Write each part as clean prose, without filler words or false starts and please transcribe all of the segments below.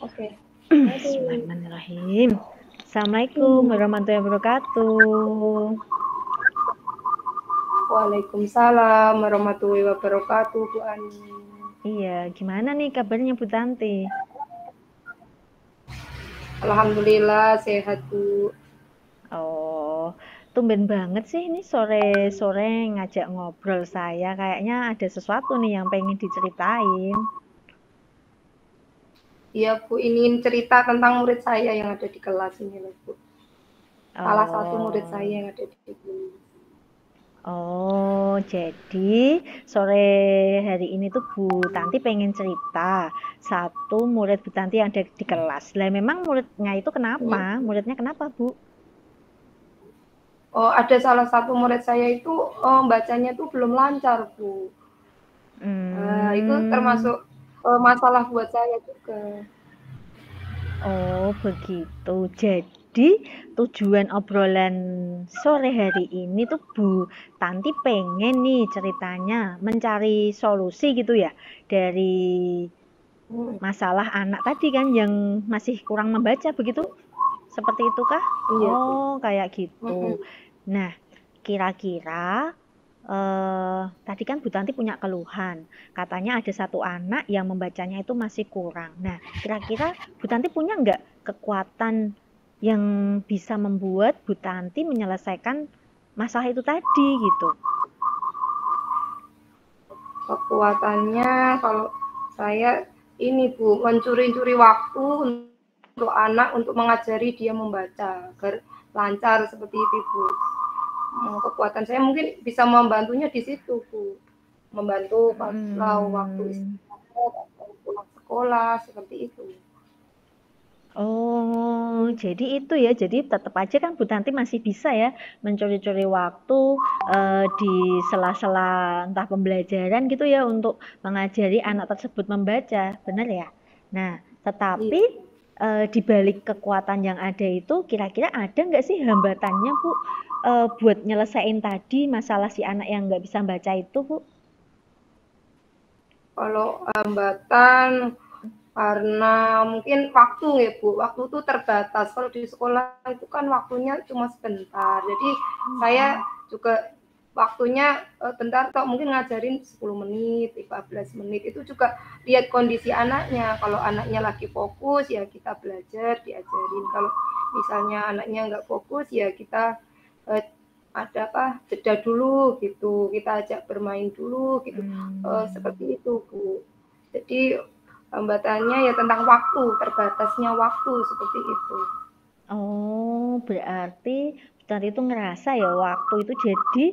Oke. Aduh. Bismillahirrahmanirrahim. Assalamualaikum warahmatullahi wabarakatuh. Waalaikumsalam warahmatullahi wabarakatuh, Bu Ani. Iya, gimana nih kabarnya Bu Tanti? Alhamdulillah sehat, Bu. Oh, tumben banget sih ini sore-sore ngajak ngobrol saya. Kayaknya ada sesuatu nih yang pengen diceritain. Iya, Bu, ingin cerita tentang murid saya yang ada di kelas ini loh, Bu. Salah satu murid saya Oh, yang ada di kelas. oh, jadi sore hari ini tuh Bu Tanti pengen cerita satu murid Bu Tanti yang ada di kelas. Lah memang muridnya itu kenapa? Muridnya kenapa, Bu? Oh, ada salah satu murid saya itu bacanya tuh belum lancar, Bu. Itu Hmm. termasuk masalah buat saya juga. Oh, begitu. Jadi, tujuan obrolan sore hari ini tuh Bu Tanti pengen nih ceritanya mencari solusi gitu ya dari Hmm, masalah anak tadi kan yang masih kurang membaca begitu? Seperti itu kah? iya, Bu. Oh, kayak gitu. Hmm, Nah, kira-kira tadi kan Bu Tanti punya keluhan. Katanya ada satu anak yang membacanya itu masih kurang. Nah, kira-kira Bu Tanti punya nggak kekuatan yang bisa membuat Bu Tanti menyelesaikan masalah itu tadi gitu? kekuatannya kalau saya ini, Bu, mencuri-curi waktu untuk anak untuk mengajari dia membaca agar lancar seperti itu, Bu. Kekuatan saya mungkin bisa membantunya di situ, Bu. Membantu kalau waktu Hmm. istirahat atau pulang sekolah seperti itu. Oh, jadi itu ya. Jadi tetap aja kan Bu Tanti masih bisa ya mencuri-curi waktu di sela-sela entah pembelajaran gitu ya untuk mengajari anak tersebut membaca, benar ya? Nah, Iya. tetapi di balik kekuatan yang ada itu kira-kira ada nggak sih hambatannya Bu buat nyelesain tadi masalah si anak yang nggak bisa baca itu Bu? Kalau hambatan karena mungkin waktu ya, Bu. Waktu itu terbatas. Kalau di sekolah itu kan waktunya cuma sebentar. Jadi saya juga waktunya bentar atau mungkin ngajarin 10 menit, 15 menit. Itu juga lihat kondisi anaknya. Kalau anaknya lagi fokus ya kita belajar, diajarin. Kalau misalnya anaknya nggak fokus ya kita eh, ada apa jeda dulu gitu. Kita ajak bermain dulu gitu. Hmm. Seperti itu, Bu. Jadi hambatannya ya tentang waktu, terbatasnya waktu seperti itu. Oh, berarti Ustadz itu ngerasa ya waktu itu jadi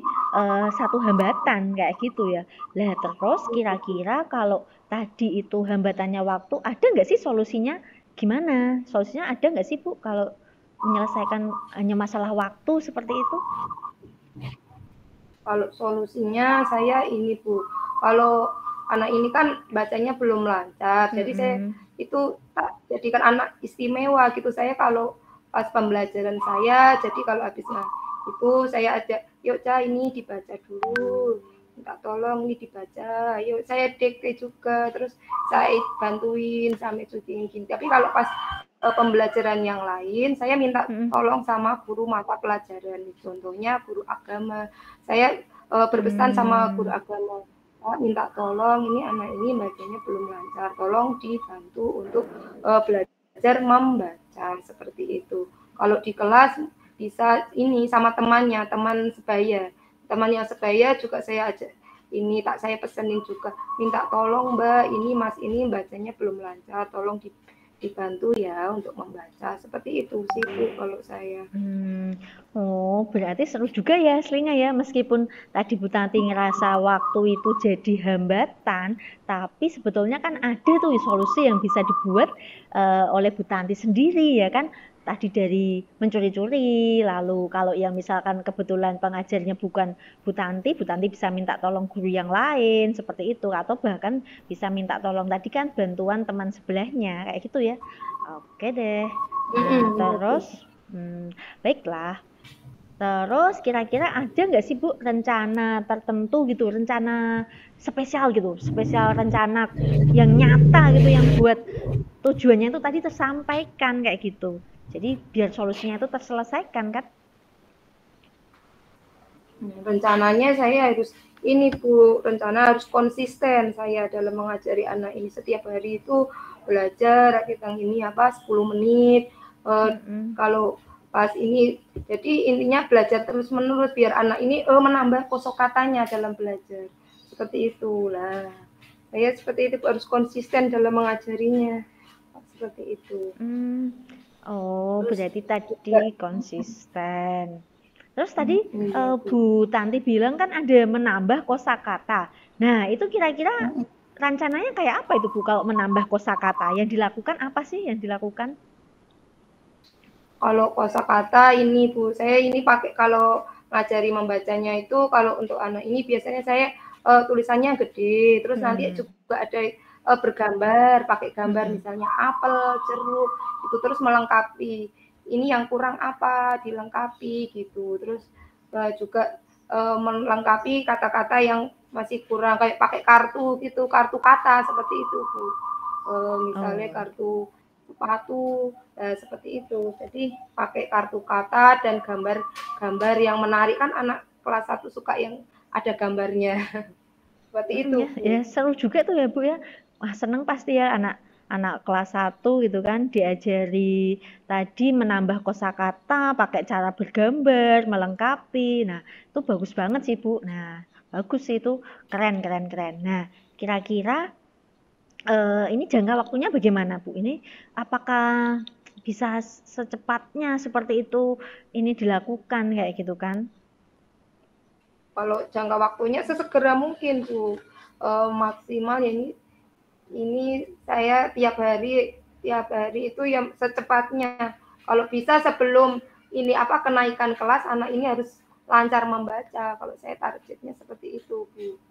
satu hambatan kayak gitu ya. Lah terus kira-kira kalau tadi itu hambatannya waktu, ada nggak sih solusinya? Gimana? Solusinya ada nggak sih Bu kalau menyelesaikan hanya masalah waktu seperti itu? Kalau solusinya saya ini, Bu, kalau anak ini kan bacanya belum lancar, jadi saya Mm-mm. itu tak jadikan anak istimewa gitu. Saya kalau pas pembelajaran saya, jadi kalau habis itu saya ajak, yuk Ca ini dibaca dulu, minta tolong ini dibaca, yuk saya dikte juga, terus saya bantuin sampai cuciin gini. Tapi kalau pas pembelajaran yang lain, saya minta Mm-mm. tolong sama guru mata pelajaran, contohnya guru agama. Saya berpesan sama guru Hmm. agama, Pak minta tolong ini anak ini bacanya belum lancar, tolong dibantu untuk belajar membaca seperti itu. Kalau di kelas bisa ini sama temannya, teman sebaya, teman yang sebaya juga saya ajak ini tak saya pesenin juga minta tolong Mbak ini Mas ini bacanya belum lancar tolong dibantu ya untuk membaca seperti itu sih Bu kalau saya. Hmm. Oh, berarti seru juga ya aslinya ya, meskipun tadi Bu Tanti ngerasa waktu itu jadi hambatan, tapi sebetulnya kan ada tuh solusi yang bisa dibuat oleh Bu Tanti sendiri ya kan. Tadi dari mencuri-curi, lalu kalau yang misalkan kebetulan pengajarnya bukan Bu Tanti bisa minta tolong guru yang lain seperti itu, atau bahkan bisa minta tolong tadi kan bantuan teman sebelahnya kayak gitu ya. Oke deh. Nah, Iya, Bu. terus baiklah. Terus kira-kira ada nggak sih Bu rencana tertentu gitu, rencana spesial gitu, spesial rencana yang nyata gitu, yang buat tujuannya itu tadi tersampaikan kayak gitu. Jadi biar solusinya itu terselesaikan kan? Rencananya saya harus ini Bu, rencana harus konsisten saya dalam mengajari anak ini. Setiap hari itu belajar kita ini 10 menit. Kalau pas ini, jadi intinya belajar terus menerus biar anak ini menambah kosakatanya dalam belajar. Seperti itulah. Saya seperti itu harus konsisten dalam mengajarinya. Seperti itu. Oh, Terus berarti tadi juga, konsisten. Terus tadi iya, Bu. Bu Tanti bilang kan ada menambah kosakata. Nah, itu kira-kira rencananya kayak apa itu Bu kalau menambah kosakata? Yang dilakukan apa sih yang dilakukan? Kalau kosakata ini Bu, saya ini pakai kalau ngajari membacanya itu kalau untuk anak ini biasanya saya tulisannya gede, terus nanti juga ada bergambar, pakai gambar misalnya apel, jeruk, itu terus melengkapi. Ini yang kurang apa, dilengkapi gitu. Terus juga melengkapi kata-kata yang masih kurang kayak pakai kartu gitu, kartu kata seperti itu Bu. Misalnya Oh. kartu sepatu seperti itu. Jadi pakai kartu kata dan gambar-gambar yang menarik kan anak kelas 1 suka yang ada gambarnya. Seperti itu, Ya, Bu. ya seru juga tuh ya Bu ya. Wah seneng pasti ya anak kelas 1 gitu kan diajari tadi menambah kosakata pakai cara bergambar, melengkapi. Nah, itu bagus banget sih Bu. Nah, bagus sih itu keren keren keren. Nah, kira-kira ini jangka waktunya bagaimana Bu? Ini apakah bisa secepatnya seperti itu ini dilakukan kayak gitu kan? Kalau jangka waktunya sesegera mungkin, Bu. Maksimal ya ini saya tiap hari itu yang secepatnya. Kalau bisa sebelum ini kenaikan kelas anak ini harus lancar membaca. Kalau saya targetnya seperti itu, Bu.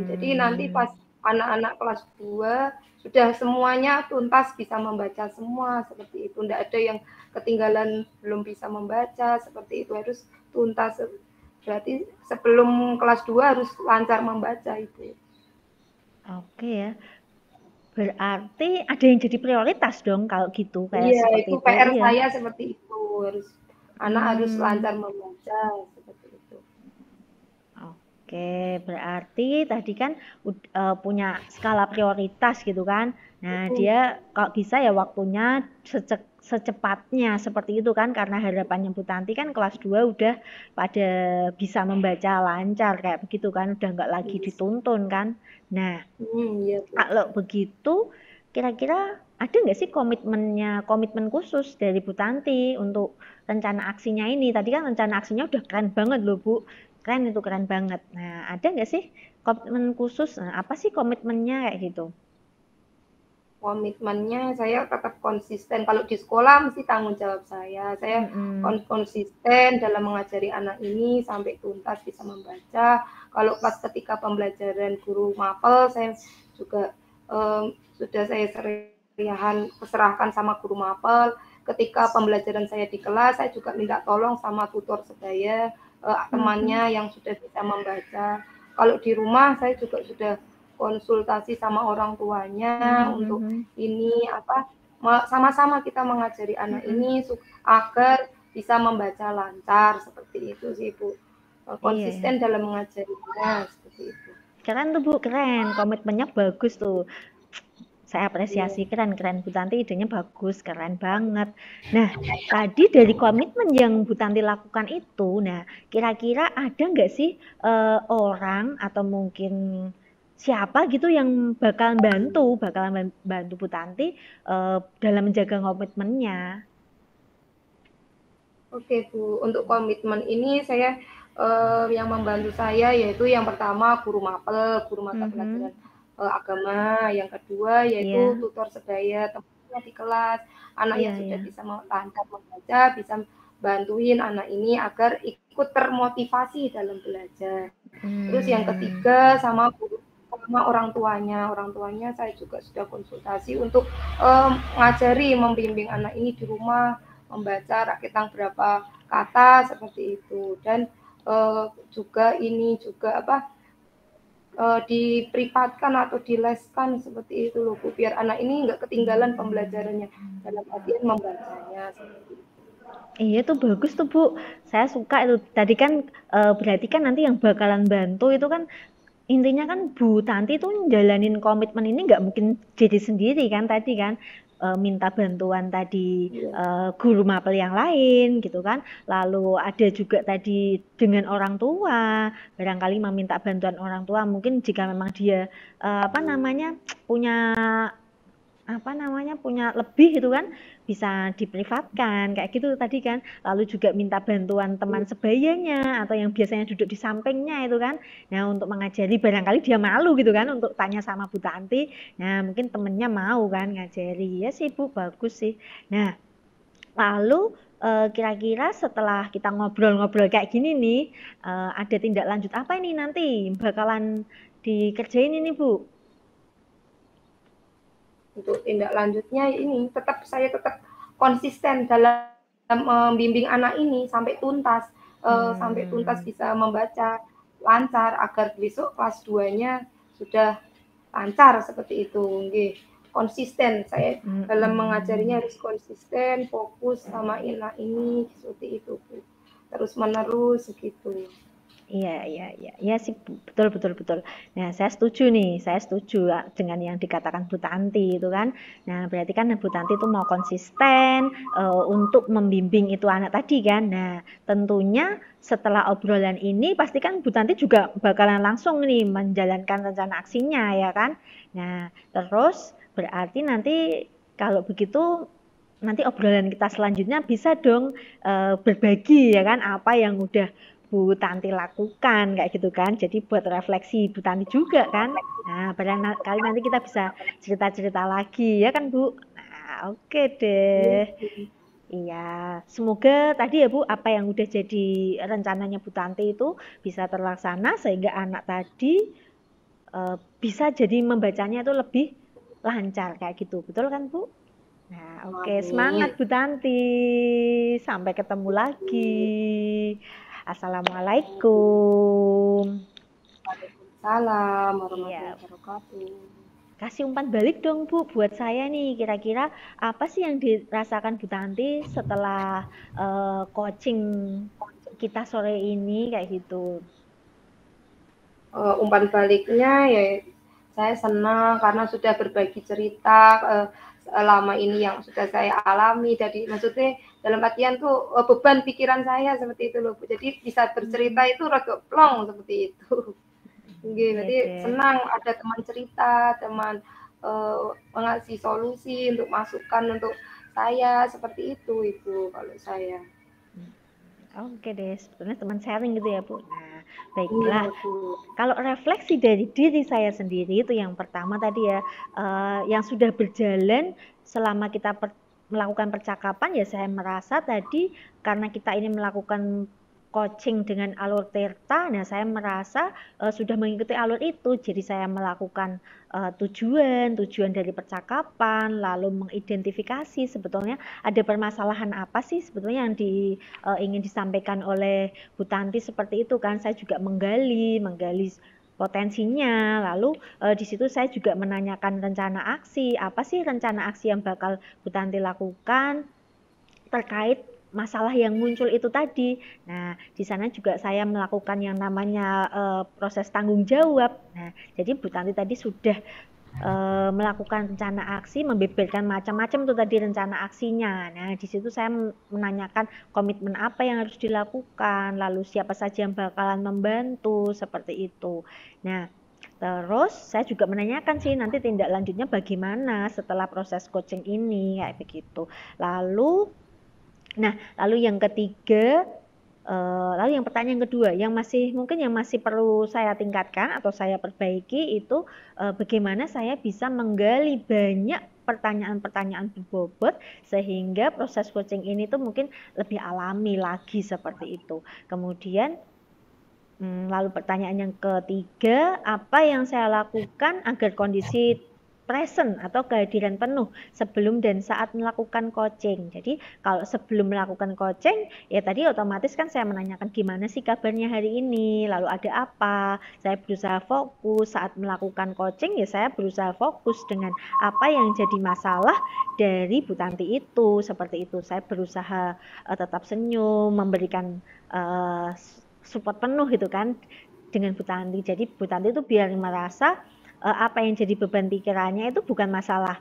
Jadi nanti Hmm. pas anak-anak kelas 2 sudah semuanya tuntas bisa membaca semua seperti itu. Tidak ada yang ketinggalan belum bisa membaca seperti itu harus tuntas. Berarti sebelum kelas 2 harus lancar membaca itu. Oke ya. Berarti ada yang jadi prioritas dong kalau gitu, kayak Iya, seperti itu itu. PR Iya. saya seperti itu. Anak harus Hmm. lancar membaca seperti itu. Oke, berarti tadi kan punya skala prioritas gitu kan. Nah, dia kalau bisa ya waktunya secepatnya seperti itu kan karena harapannya Bu Tanti kan kelas 2 udah pada bisa membaca lancar kayak begitu kan, udah nggak lagi dituntun kan. Nah, Iya, Bu. kalau begitu, kira-kira ada nggak sih komitmen khusus dari Bu Tanti untuk rencana aksinya ini? Tadi kan rencana aksinya udah keren banget loh Bu, keren itu keren banget. Nah, ada nggak sih komitmen khusus? Nah, apa sih komitmennya kayak gitu? Komitmennya saya tetap konsisten. Kalau di sekolah mesti tanggung jawab saya. Saya Mm-mm. konsisten dalam mengajari anak ini sampai tuntas bisa membaca. Kalau pas ketika pembelajaran guru mapel, saya juga sudah saya serahkan sama guru mapel. Ketika pembelajaran saya di kelas, saya juga minta tolong sama tutor sebaya, temannya yang sudah bisa membaca. Kalau di rumah saya juga sudah konsultasi sama orang tuanya untuk ini sama-sama kita mengajari anak ini agar bisa membaca lancar seperti itu sih Bu. Iya ya. Konsisten dalam mengajarinya seperti itu. Keren tuh Bu, keren. Komitmennya bagus tuh. Saya Iya. apresiasi keren Bu Tanti idenya bagus, keren banget. Nah, tadi dari komitmen yang Bu Tanti lakukan itu, nah kira-kira ada nggak sih orang atau mungkin siapa gitu yang bakalan bantu Bu Tanti dalam menjaga komitmennya? Oke Bu, untuk komitmen ini saya yang membantu saya yaitu yang pertama guru mapel, guru mata Mhm. pelajaran agama, yang kedua yaitu Iya, tutor sebaya temannya di kelas, anak iya, yang sudah iya. bisa lancar membaca bisa bantuin anak ini agar ikut termotivasi dalam belajar. Terus yang Hmm. ketiga sama orang tuanya saya juga sudah konsultasi untuk ngajari membimbing anak ini di rumah membaca rakitan berapa kata seperti itu. Dan juga ini juga diprivatkan atau dileskan seperti itu loh Bu, biar anak ini nggak ketinggalan pembelajarannya dalam artian membacanya seperti itu. Iya tuh bagus tuh Bu, saya suka itu. Tadi kan berarti kan nanti yang bakalan bantu itu kan intinya kan Bu Tanti tuh jalanin komitmen ini nggak mungkin jadi sendiri kan tadi kan. Minta bantuan tadi Iya. guru mapel yang lain gitu kan, lalu ada juga tadi dengan orang tua, barangkali meminta bantuan orang tua mungkin jika memang dia apa namanya punya punya lebih gitu kan, bisa diprivatkan kayak gitu tadi kan. Lalu juga minta bantuan teman sebayanya atau yang biasanya duduk di sampingnya itu kan. Nah, untuk mengajari barangkali dia malu gitu kan untuk tanya sama Bu Tanti. Nah, mungkin temennya mau kan ngajari. Ya sih Bu, bagus sih. Nah, lalu kira-kira setelah kita ngobrol-ngobrol kayak gini nih, ada tindak lanjut apa ini nanti bakalan dikerjain ini Bu? Untuk tindak lanjutnya ini saya tetap konsisten dalam membimbing anak ini sampai tuntas, sampai tuntas bisa membaca lancar agar besok kelas 2-nya sudah lancar seperti itu. Nggih. Konsisten saya dalam mengajarinya harus konsisten, fokus sama anak ini seperti itu Bu. Terus menerus gitu. Iya sih, betul betul betul. Nah, saya setuju nih, saya setuju dengan yang dikatakan Bu Tanti itu kan. Nah, berarti kan Bu Tanti itu mau konsisten untuk membimbing itu anak tadi kan. Nah, tentunya setelah obrolan ini pasti kan Bu Tanti juga bakalan langsung nih menjalankan rencana aksinya ya kan. Nah, terus berarti nanti kalau begitu nanti obrolan kita selanjutnya bisa dong berbagi ya kan apa yang udah Bu Tanti lakukan kayak gitu kan. Jadi buat refleksi Bu Tanti juga kan. Nah, barangkali nanti kita bisa cerita-cerita lagi ya kan Bu. Nah, oke deh. Iya, semoga tadi ya Bu apa yang udah jadi rencananya Bu Tanti itu bisa terlaksana sehingga anak tadi bisa jadi membacanya itu lebih lancar kayak gitu. Betul kan Bu? Nah, oke, semangat Bu Tanti. Sampai ketemu lagi. Assalamualaikum. Waalaikumsalam Iya, warahmatullahi wabarakatuh. kasih umpan balik dong Bu buat saya nih. Kira-kira apa sih yang dirasakan Bu Tanti setelah coaching kita sore ini kayak gitu? Umpan baliknya ya saya senang karena sudah berbagi cerita selama ini yang sudah saya alami. Jadi maksudnya dalam artian tuh beban pikiran saya seperti itu loh Bu. Jadi bisa bercerita itu rada plong seperti itu. Jadi senang ada teman cerita, teman mengasih solusi untuk masukan untuk saya seperti itu Ibu kalau saya. Oke deh, sebenarnya teman sharing gitu ya Bu. Nah, baiklah. Kalau refleksi dari diri saya sendiri itu yang pertama tadi ya, yang sudah berjalan selama kita melakukan percakapan ya saya merasa tadi karena kita ini melakukan coaching dengan alur Tirta, nah saya merasa sudah mengikuti alur itu, jadi saya melakukan tujuan dari percakapan, lalu mengidentifikasi sebetulnya ada permasalahan apa sih sebetulnya yang ingin disampaikan oleh Bu Tanti seperti itu kan. Saya juga menggali potensinya, lalu di situ saya juga menanyakan rencana aksi, apa sih rencana aksi yang bakal Bu Tanti lakukan terkait masalah yang muncul itu tadi. Nah, di sana juga saya melakukan yang namanya proses tanggung jawab. Nah, jadi Bu Tanti tadi sudah melakukan rencana aksi, membeberkan macam-macam tuh tadi rencana aksinya. Nah, di situ saya menanyakan komitmen apa yang harus dilakukan, lalu siapa saja yang bakalan membantu, seperti itu. Nah, terus saya juga menanyakan sih nanti tindak lanjutnya bagaimana setelah proses coaching ini, kayak begitu. Lalu yang ketiga, lalu yang pertanyaan kedua, yang masih perlu saya tingkatkan atau saya perbaiki itu bagaimana saya bisa menggali banyak pertanyaan-pertanyaan berbobot sehingga proses coaching ini tuh mungkin lebih alami lagi seperti itu. Kemudian lalu pertanyaan yang ketiga, apa yang saya lakukan agar kondisi present atau kehadiran penuh sebelum dan saat melakukan coaching. Jadi kalau sebelum melakukan coaching, ya tadi otomatis kan saya menanyakan gimana sih kabarnya hari ini, lalu ada apa, saya berusaha fokus. Saat melakukan coaching ya saya berusaha fokus dengan apa yang jadi masalah dari Bu Tanti itu, seperti itu. Saya berusaha tetap senyum, memberikan support penuh gitu kan dengan Bu Tanti. Jadi Bu Tanti itu biar merasa apa yang jadi beban pikirannya itu bukan masalah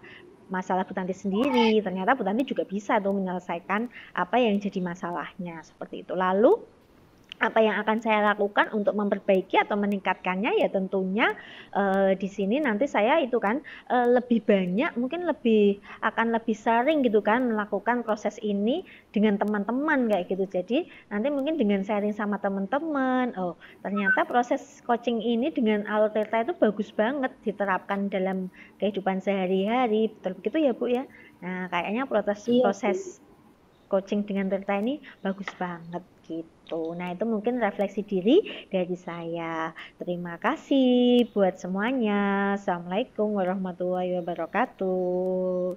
Bu Tanti sendiri. Ternyata Bu Tanti juga bisa tuh menyelesaikan apa yang jadi masalahnya, seperti itu. Lalu apa yang akan saya lakukan untuk memperbaiki atau meningkatkannya, ya tentunya di sini nanti saya itu kan lebih banyak, mungkin akan lebih sering gitu kan melakukan proses ini dengan teman-teman kayak gitu. Jadi nanti mungkin dengan sharing sama teman-teman, oh ternyata proses coaching ini dengan alur theta itu bagus banget diterapkan dalam kehidupan sehari-hari, betul begitu ya Bu ya. Nah kayaknya proses coaching dengan theta ini bagus banget gitu. Nah itu mungkin refleksi diri dari saya. Terima kasih buat semuanya. Assalamualaikum warahmatullahi wabarakatuh.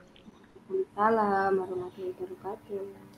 Waalaikumsalam warahmatullahi wabarakatuh.